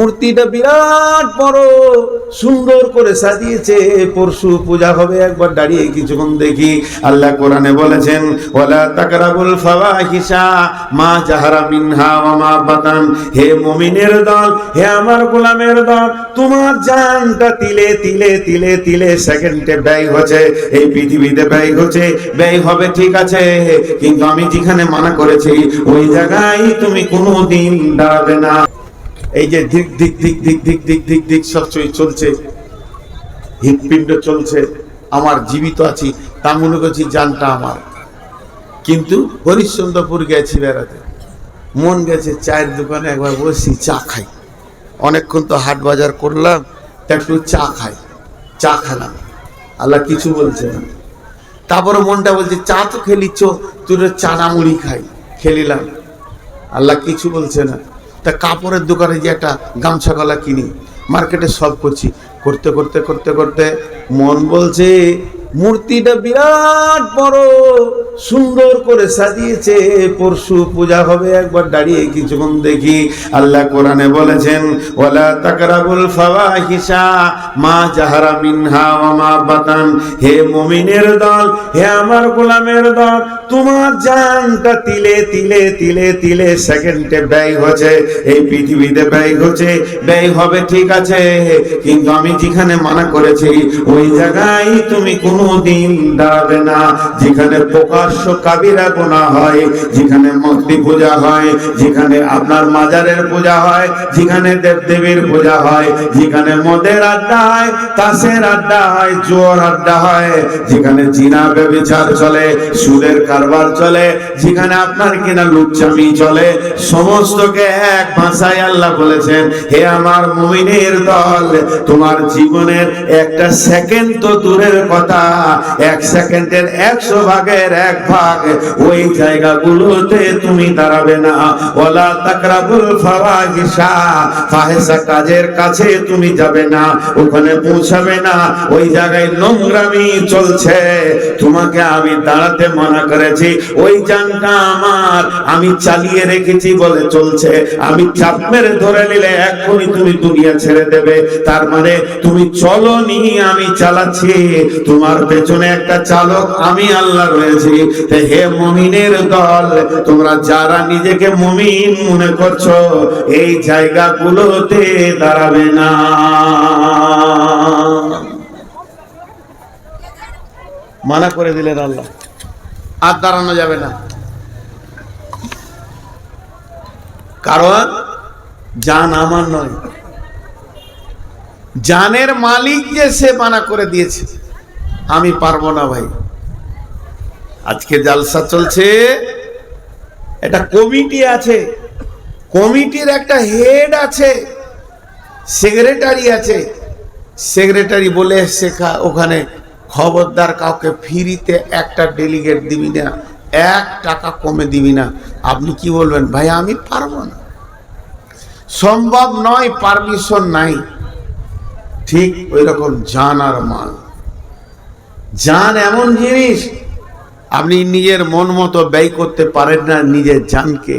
মূর্তিটা বিরাট বড়, সুন্দর করে সাজিয়েছে, পরশু পূজা হবে, একবার দাঁড়িয়ে কিছুক্ষণ দেখি। আল্লাহ কোরআনে বলেছেন, ওয়ালা তাকরাবুল ফাওয়াহিশা মা জাহারা মিনহা ওয়া মা বাতান। হে মুমিনের দল, হে আমার গোলামের দল, তোমার জানটা তিলে তিলে তিলে তিলে সেকেন্ডে ব্যয় হচ্ছে, এই পৃথিবীতে ব্যয় হচ্ছে, ব্যয় হবে ঠিক আছে, কিন্তু আমি যেখানে মানা করেছি ওই জায়গায় তুমি কোনোদিন দাঁড়াবে না। এই যে দিক দিক দিক দিক দিক দিক দিক দিক সব চলছে, হৃৎপিণ্ড চলছে, আমার জীবিত আছি, তা মনে করছি জানটা আমার। কিন্তু হরিশ্চন্দ্রপুর গেছি বেড়াতে, মন গেছে চায়ের দোকানে একবার বসি, চা খাই। অনেকক্ষণ তো হাট বাজার করলাম, একটু চা খাই, চা খেলাম, আল্লাহ কিছু বলছে না। তারপরে মনটা বলছে চা তো খেলিচ্ছ, তুই চানা মুড়ি খাই, খেলিলাম, আল্লাহ কিছু বলছে না। তা কাপড়ের দোকানে যে একটা গামছা গলা কিনি, মার্কেটে সব করছি, করতে করতে করতে করতে মন বলছে মূর্তিটা বিরাট বড়, সুন্দর করে সাজিয়েছে, পরশু পূজা হবে, একবার দাঁড়িয়ে কিছুক্ষণ দেখি। আল্লাহ কোরআনে বলেছেন, ওয়ালা তাকরাবুল ফাওয়াহিশা মা জাহারা মিনহা ওয়া মা বাতান। হে মুমিনের দল, হে আমার গোলামের দল, তোমার জানটা তিলে তিলে তিলে তিলে সেকেন্ডে ব্যয় হচ্ছে, এই পৃথিবীতে ব্যয় হচ্ছে, ব্যয় হবে ঠিক আছে, কিন্তু আমি যেখানে মানা করেছি ওই জায়গায় তুমি কোনোদিন দাঁড়াবে না। যেখানে প্রকাশ্য কাবিরা গুনাহ হয়, যেখানে মূর্তি পূজা হয়, যেখানে আপনার মাজারের পূজা হয়, যেখানে দেবদেবীর পূজা হয়, যেখানে মদের আড্ডা হয়, তাসের আড্ডা হয়, জোয়ার আড্ডা হয়, যেখানে জিনা ব্যভিচার চলে, সুদের কারবার চলে, যেখানে আপনার কিনা লুচ্চামি চলে, সমস্তকে এক ভাষায় আল্লাহ বলেছেন, হে আমার মুমিনের দল, তোমার জীবনের একটা সেকেন্ড তো দূরের কথা, এক সেকেন্ডের 100 ভাগের 1 ভাগ ওই জায়গাগুলোতে তুমি দাঁড়াবে না। ওয়ালা তাকরাবুল ফাওয়াহিশা, ফাহিশা কাজের কাছে তুমি যাবে না, ওখানে পৌঁছাবে না, ওই জায়গায় নোংরামি চলছে, তোমাকে আমি দাঁড়াতে মানা করেছি, ওই জানটা আমার, আমি চালিয়ে রেখেছি বলে চলছে, আমি চাপ মেরে ধরে নিলে এখনই তুমি দুনিয়া ছেড়ে দেবে, তার মানে তুমি চলনি, আমি চালাচ্ছি, তোমার পেছনে একটা চালক আমি আল্লাহ রয়েছি। হে মুমিনের দল, তোমরা যারা নিজেকে মুমিন মনে করছো এই জায়গাগুলোতে দাঁড়াবে না। মানা করে দিলেন আল্লাহ, আর দাঁড়ানো যাবে না, কারণ জান আমার নয়, জানের মালিক যে সে মানা করে দিয়েছে, আমি পারবো না ভাই। আজকে জালসা চলছে, একটা কমিটি আছে, কমিটির একটা হেড আছে, সেক্রেটারি আছে, সেক্রেটারি বলে শেখা ওখানে, খবরদার কাউকে ফ্রিতে একটা ডেলিগেট দিবি না, 1 টাকা কমে দিবি না। আপনি কি বলবেন? ভাই আমি পারবো না, সম্ভব নয়, পারমিশন নাই। ঠিক ওই রকম জান আর মাল, জান এমন জিনিস আপনি নিজের মন মতো ব্যয় করতে পারেন না নিজের জানকে।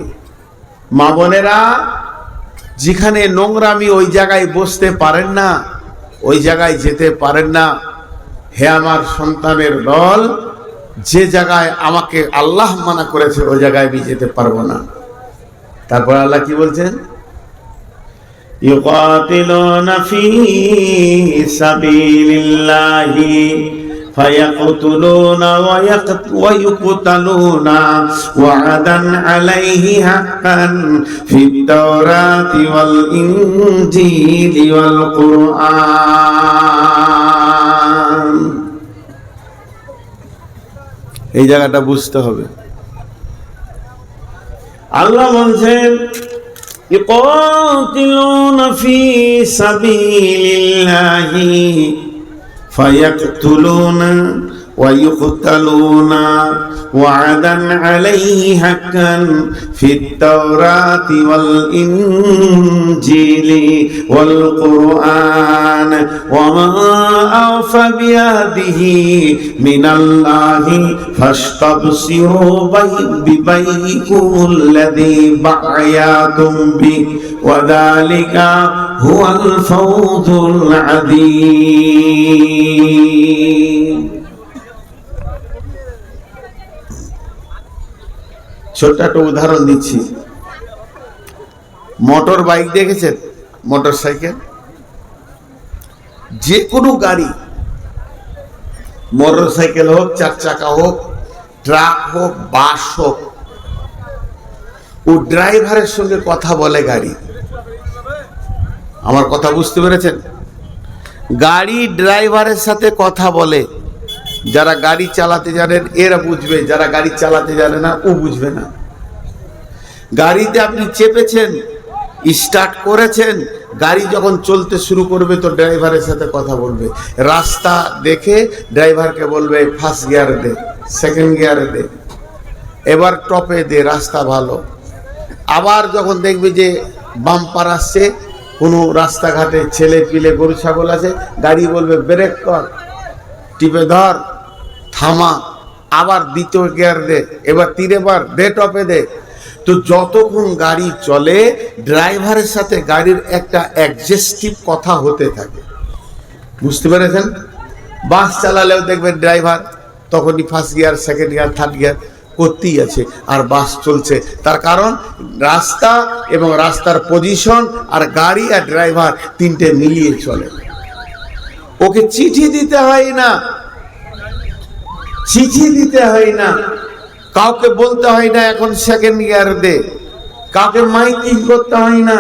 মা বোনেরা, যেখানে নোংরামি ওই জায়গায় বসতে পারেন না, ওই জায়গায় যেতে পারেন না। হে আমার সন্তানের দল, যে জায়গায় আমাকে আল্লাহ মানা করেছে ওই জায়গায় আমি যেতে পারবো না। তারপর আল্লাহ কি বলছেন? ইউকাতিলুনা ফি সাবিলিল্লাহি ফায়াকতুলুনা ওয়া ইউকতালুনা ওয়া'দান আলাইহি হাক্কান ফিত তাওরাতি ওয়াল ইনজিলি ওয়াল কুরআন। এই জায়গাটা বুঝতে হবে। আল্লাহ বলছেন ইকাতিলুনা ফি সাবিলিল্লাহি ফায়াকতুলুনা ويقتلون وعدا عليه حقا في التوراة والإنجيل والقرآن ومن أوفى بعهده من الله فاستبشروا ببيعكم الذي بايعتم به وذلك هو الفوز العظيم। ছোট্ট একটা উদাহরণ দিচ্ছি। মোটর বাইক দেখেছেন? মোটর সাইকেল, যে কোনো গাড়ি, মোটর সাইকেল হোক, চার চাকা হোক, ট্রাক হোক, বাস হোক, ও ড্রাইভারের সঙ্গে কথা বলে গাড়ি। আমার কথা বুঝতে পেরেছেন? গাড়ি ড্রাইভারের সাথে কথা বলে। যারা গাড়ি চালাতে জানেন এরা বুঝবে, যারা গাড়ি চালাতে জানে না ও বুঝবে না। গাড়িতে আপনি চেপেছেন, স্টার্ট করেছেন, গাড়ি যখন চলতে শুরু করবে তো ড্রাইভারের সাথে কথা বলবে। রাস্তা দেখে ড্রাইভারকে বলবে ফার্স্ট গিয়ারে দে, সেকেন্ড গিয়ারে দে, এবার টপে দে, রাস্তা ভালো। আবার যখন দেখবে যে বাম্পার আসছে, কোনো রাস্তাঘাটে ছেলে পিলে গরু ছাগল আছে, গাড়ি বলবে ব্রেক কর, টিপে ধর, থামা, আবার দ্বিতীয় গিয়ার দে, এবার তিনবার দে, টপে দে। তো যতক্ষণ গাড়ি চলে ড্রাইভারের সাথে গাড়ির একটা অ্যাডজাস্টিভ কথা হতে থাকে। বুঝতে পেরেছেন? বাস চালালেও দেখবেন ড্রাইভার তখনই first gear, second gear, third gear করতেই আছে, আর বাস চলছে। তার কারণ রাস্তা এবং রাস্তার পজিশন আর গাড়ি আর ড্রাইভার তিনটে মিলিয়ে চলে। ওকে চিঠি দিতে হয় না, চিঠি দিতে হয় না, কাউকে বলতে হয় না এখন সেকেন্ড গিয়ার দে, কাউকে মাইকিং করতে হয় না,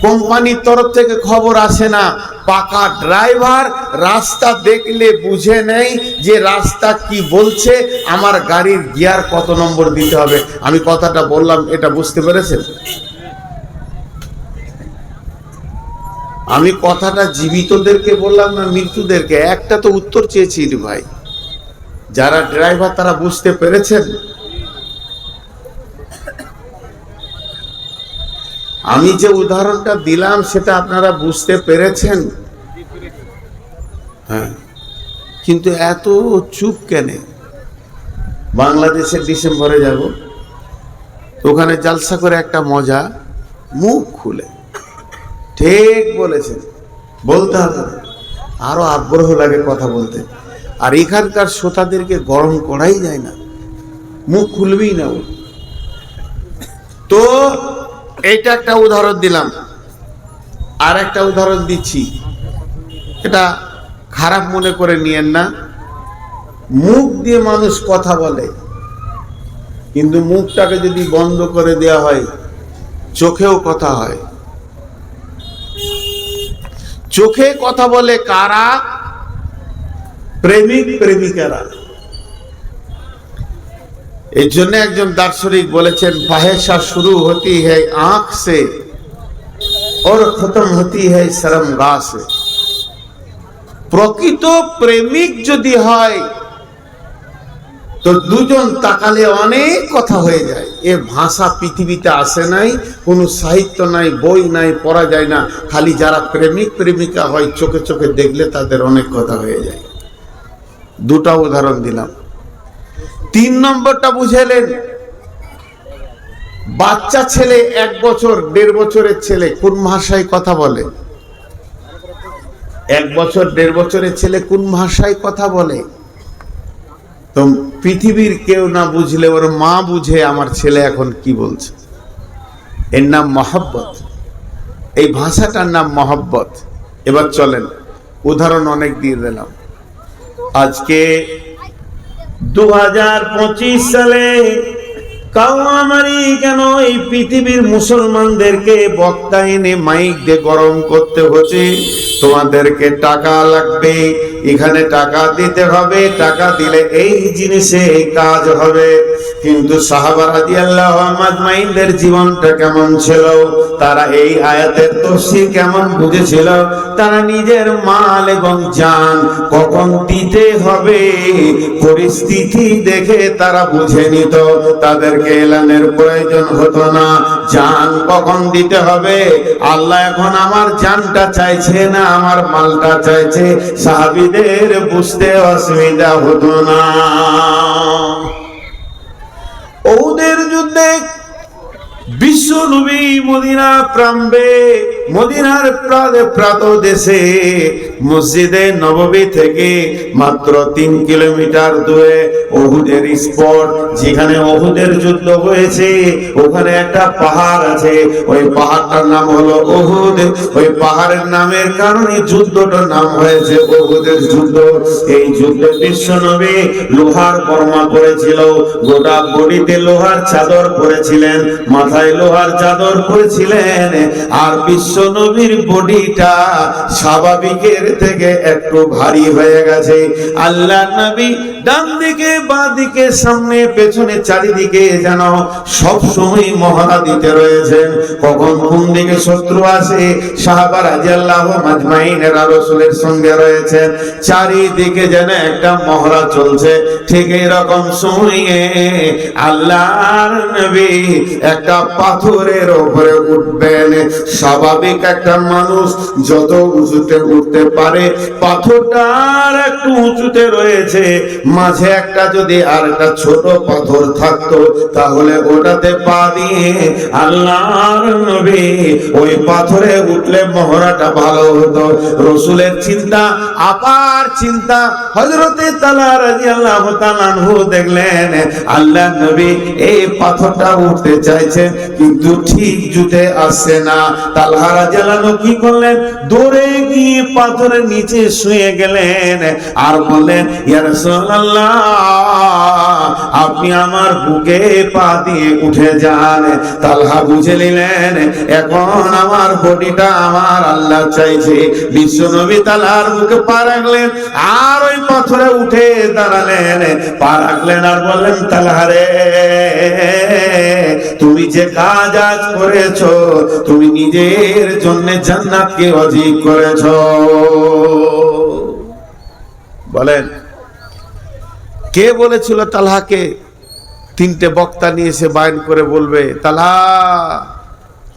কোম্পানির তরফ থেকে খবর আসে না। পাকা ড্রাইভার রাস্তা দেখলে বুঝে নেই যে রাস্তা কি বলছে, আমার গাড়ির গিয়ার কত নম্বর দিতে হবে। আমি কথাটা বললাম, এটা বুঝতে পেরেছেন? আমি কথাটা জীবিতদেরকে বললাম না মৃত্যুদেরকে? একটা তো উত্তর চেয়েছি ভাই। যারা ড্রাইভার তারা বুঝতে পেরেছেন? আমি যে উদাহরণটা দিলাম সেটা আপনারা বুঝতে পেরেছেন? হ্যাঁ, কিন্তু এত চুপ কেন? বাংলাদেশে ডিসেম্বরে যাব, ওখানে জালসা করে একটা মজা, মুখ খুলে ঠিক বলেছেন, বলতে হবে, আরো আগ্রহ লাগে কথা বলতে। আর এখানকার শ্রোতাদেরকে গরম করাই যায় না, মুখ খুলবেই না। তো এইটা একটা উদাহরণ দিলাম। আর একটা উদাহরণ দিচ্ছি, এটা খারাপ মনে করে নিয়েন না। মুখ দিয়ে মানুষ কথা বলে, কিন্তু মুখটাকে যদি বন্ধ করে দেওয়া হয় চোখেও কথা হয়। চোখে কথা বলে কারা? প্রেমিক প্রেমিকারা। এই জন্য একজন দার্শনিক বলেছেন, ফাহেশা শুরু হতি হ্যায় আঁখ সে और खत्म होती है शर्मगाह से। প্রকৃত প্রেমিক যদি হয় তো দুজন তাকালে অনেক কথা হয়ে যায়। এ ভাষা পৃথিবীতে আসে নাই, কোনো সাহিত্য নাই, বই নাই, পড়া যায় না। খালি যারা প্রেমিক প্রেমিকা হয় চোখে চোখে দেখলে তাদের অনেক কথা হয়ে যায়। দুটা উদাহরণ দিলাম। 3 নম্বরটা বুঝেলেন? বাচ্চা ছেলে 1 বছর 1.5 বছরের ছেলে কোন ভাষায় কথা বলে? 1 বছর 1.5 বছরের ছেলে কোন ভাষায় কথা বলে? তো পৃথিবীর কেউ না বুঝলে ওর মা বুঝে আমার ছেলে এখন কি বলছে। এর নাম মহব্বত, এই ভাষাটার নাম মহব্বত। এবার চলেন উদাহরণ অনেক দিয়ে দিলাম। আজকে 2025 সালে কাউমারি কেন এই পৃথিবীর মুসলমানদেরকে বক্তা এনে মাইক দিয়ে গরম করতে হচ্ছে? তোমাদেরকে টাকা লাগবে, এখানে টাকা দিতে হবে, টাকা দিলে এই জিনিসে কাজ হবে। কিন্তু সাহাবা রাদিয়াল্লাহু আজমাইনদের জীবনটা কেমন ছিল, তারা এই আয়াতের তাফসীর কেমন বুঝেছিল, তারা নিজের মাল এবং জান কখন দিতে হবে পরিস্থিতি দেখে তারা বুঝে নিত। তাদেরকে এলানের প্রয়োজন হতো না জান কখন দিতে হবে। আল্লাহ এখন আমার জানটা চাইছে না আমার মালটা চাইছে, সাহাবীদের বুঝতে অসুবিধা হতো না। ওদের যুদ্ধে বিশ্ব নবী মদিনা প্রাম্বে, মদিনার প্রাত দেশে মসজিদে নববী থেকে মাত্র 3 কিলোমিটার দূরে উহুদের স্পট, যেখানে উহুদের যুদ্ধ হয়েছে, ওখানে একটা পাহাড় আছে, ওই পাহাড়টার নাম হলো উহুদ। ওই পাহাড়ের নামের কারণে যুদ্ধটার নাম হয়েছে উহুদের যুদ্ধ। এই যুদ্ধে বিশ্ব নবী লোহার বর্মা পরেছিল, গোটা বডিতে লোহার চাদর পরেছিলেন, মাথায় লোহার চাদর পরেছিলেন। আর বিশ্ব নবীর বডিটা স্বাভাবিকের থেকে একটু ভারী হয়ে গেছে। আল্লাহ নবী ডান দিকে বাঁ দিকে সামনে পেছনে চারিদিকে যেন সব সময় মহড়া দিতে রয়েছেন, কখন কোন দিকে শত্রু আসে। সাহাবা রাদিয়াল্লাহু আজমাইনেরা রাসূলের সঙ্গে রয়েছেন, চারিদিকে যেন একটা মহড়া চলছে। ঠিক এরকম সময়ে আল্লাহর নবী একটা পাথরের উপরে উঠবেন। স্বাভাবিক একটা মানুষ যত উঁচুতে উঠতে পারে, পাথরটার একটু উঁচুতে রয়েছে, মাঝে একটা যদি আর একটা ছোট পাথর থাকতো তাহলে ওটাতে পা দিয়ে আল্লাহর নবী ওই পাথরে উঠলে মহড়াটা ভালো হতো। রাসূলের চিন্তা, আপার চিন্তা। হযরতে তালহা রাদিয়াল্লাহু তাআলা আনহু দেখলেন আল্লাহর নবী এই পাথরটা উঠতে চাইছে কিন্তু ঠিক জুতে আসছে না। তালহা রাদিয়াল্লাহু আনহু কি করলেন, দৌড়ে গিয়ে পাথরের নিচে শুয়ে গেলেন আর বললেন, ইয়া রাসূলুল্লাহ, আপনি আমার বুকে পা দিয়ে উঠে যান। তালহা বুঝে নিলেন এখন আমার বডিটা আমার আল্লাহ চাইছে। বিশ্ব নবী তালহার বুকে পা রাখলেন আর ওই পাথরে উঠে দাঁড়ালেন, পা রাখলেন আর বললেন, তালহা রে, তুমি যে কাজ আজ করেছো, তুমি নিজের জন্য জান্নাতকে অজিব করেছো। বলেন, কে বলেছিল তালহাকে? 3টে বক্তা নিয়ে এসে বায়ান করে বলবে, তালহা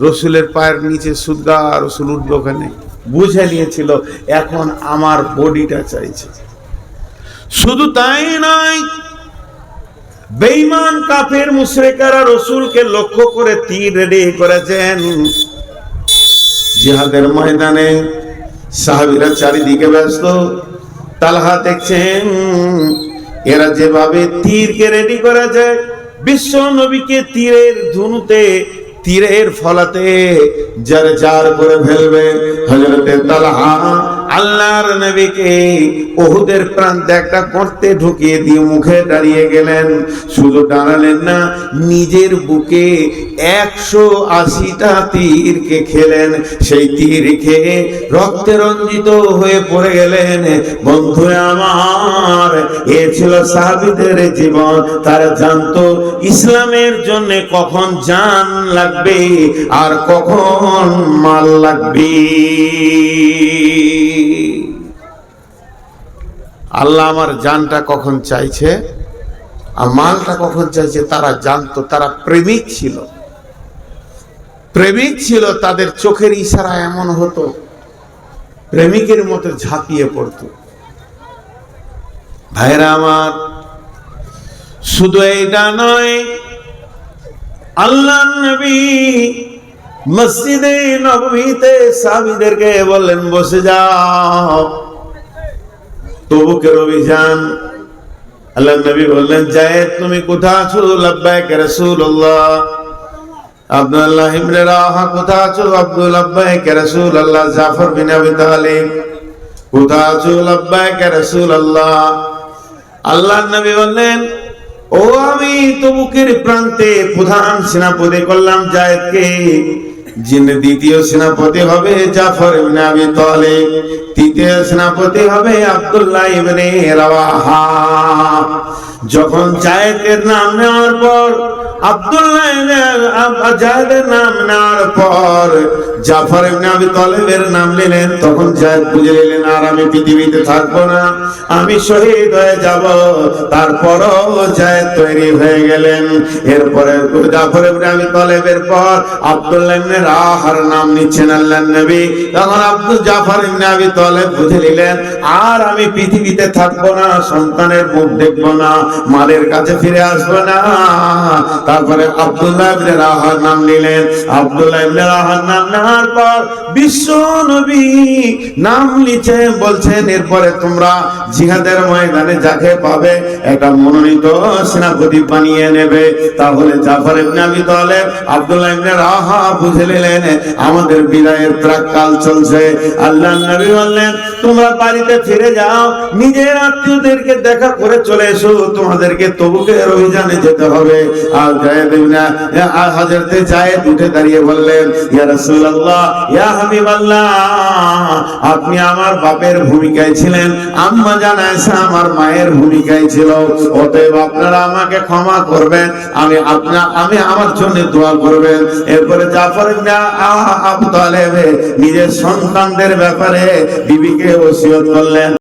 রসুলের পায়ের নিচে সুদগা, রসুল উঠবে ওখানে। বুঝে নিয়েছিল এখন আমার বডিটা চাইছে। শুধু তাই নয়, বেঈমান কাফের মুশরিকরা রসুলকে লক্ষ্য করে তীর রেডি করেছেন। জিহাদের ময়দানে সাহাবীরা চারিদিকে ব্যস্ত। তালহা দেখছেন এরা যেভাবে তীরকে রেডি করেছে, বিশ্ব নবীকে তীরের ধনুতে, তীরের ফলাতে জার জার করে ফেলবে। হযরতে তালহা আল্লাহর নবীকে উহুদের প্রান্তে একটা গর্তে ঢুকিয়ে দিয়ে মুখে দাঁড়িয়ে গেলেন। শুধু দাঁড়ালেন না, নিজের বুকে 180টা তীরকে খেলেন। সেই তীর খেয়ে রক্তে রঞ্জিত হয়ে পড়ে গেলেন। বন্ধু আমার, এ ছিল সাহাবীদের জীবন। তারা জানতো ইসলামের জন্য কখন জান লাগবে আর কখন মাল লাগবে। আল্লাহ আমার জানটা কখন চাইছে আর মালটা কখন চাইছে তারা জানতো। তারা প্রেমিক ছিল, প্রেমিক ছিল। তাদের চোখের ইশারা এমন হতো, প্রেমিকের মতো ঝাঁপিয়ে পড়তো। ভাইরা আমার, শুধু এইটা নয়, আল্লাহর নবী মসজিদে নববীতে সাহাবীদেরকে বললেন, বসে যাও। তবুকের অভিযান। আল্লাহর নবী বললেন, যায়েদ তুমি কোথায় আছো? লাব্বাইক ইয়া রাসূলুল্লাহ। আব্দুল্লাহ ইবনে রাওয়াহা কোথায় আছো? আব্দুল লাব্বাইক ইয়া রাসূলুল্লাহ। জাফর বিন আবি তালিব কোথায় আছো? লাব্বাইক ইয়া রাসূলুল্লাহ। আল্লাহর নবী বললেন, ও আমি তবুকের প্রান্তে প্রধান সেনাপতি করলাম যায়েদকে, যিনি দ্বিতীয় সেনাপতি হবে জাফর ইবনে আবি তালিব, তৃতীয় সেনাপতি হবে আব্দুল্লাহ ইবনে রাওয়াহা। যখন জায়েদের নাম নেওয়ার পর জায়েদের নাম নেওয়ার পর জাফর ইবনে আবি তালিবের নাম নিলেন, তখন জায়েদ বুঝে নিলেন আর আমি পৃথিবীতে থাকবো না, আমি শহীদ হয়ে যাব। তারপরও জায়েদ তৈরি হয়ে গেলেন। এরপরে জাফর ইবনে আবি তালিবের পর আব্দুল্লাহ ইবনে রাওয়াহার নাম নিচ্ছেন আল্লাহর নবী। তখন জাফর ইবনে আবি তালিব বুঝে নিলেন আর আমি পৃথিবীতে থাকবো না, সন্তানের মুখ দেখবো না, মালের কাছে ফিরে আসবো না। তারপরে আব্দুল্লাহ ইবনে রাওয়াহার নাম নিলেন। আব্দুল্লাহ ইবনে রাওয়াহার নাম নেওয়ার পর বিশ্ব নবী নাম নিচে বলছেন, এরপরে তোমরা জিহাদের ময়দানে যাকে পাবে একটা মনোনীত সেনাপতি বানিয়ে নেবে। তাহলে জাফর ইবনে আবি তালিব আব্দুল্লাহ ইবনে রাওয়াহা বুঝে নিলেন আমাদের বিদায়ের প্রাক্কাল চলছে। আল্লাহর নবী বললেন তোমরা বাড়িতে ফিরে যাও, নিজের আত্মীয়দেরকে দেখা করে চলে এসো, তোমাদেরকে তবুকের অভিযানে যেতে হবে। আর হযরতে জায়েদ উঠে দাঁড়িয়ে বললেন ইয়া রাসূলুল্লাহ, ইয়া হাবিবাল্লাহ, আপনি আমার বাপের ভূমিকায় ছিলেন, আম্মা জান আয়েশা আমার মায়ের ভূমিকায় ছিল, অতএব আপনারা আমাকে ক্ষমা করবেন, আমি আমার জন্য দোয়া করবেন। এরপরে জাফর ইবনে আবু তালিব নিজের সন্তানদের ব্যাপারে বিবিকে ওসিয়ত করলেন।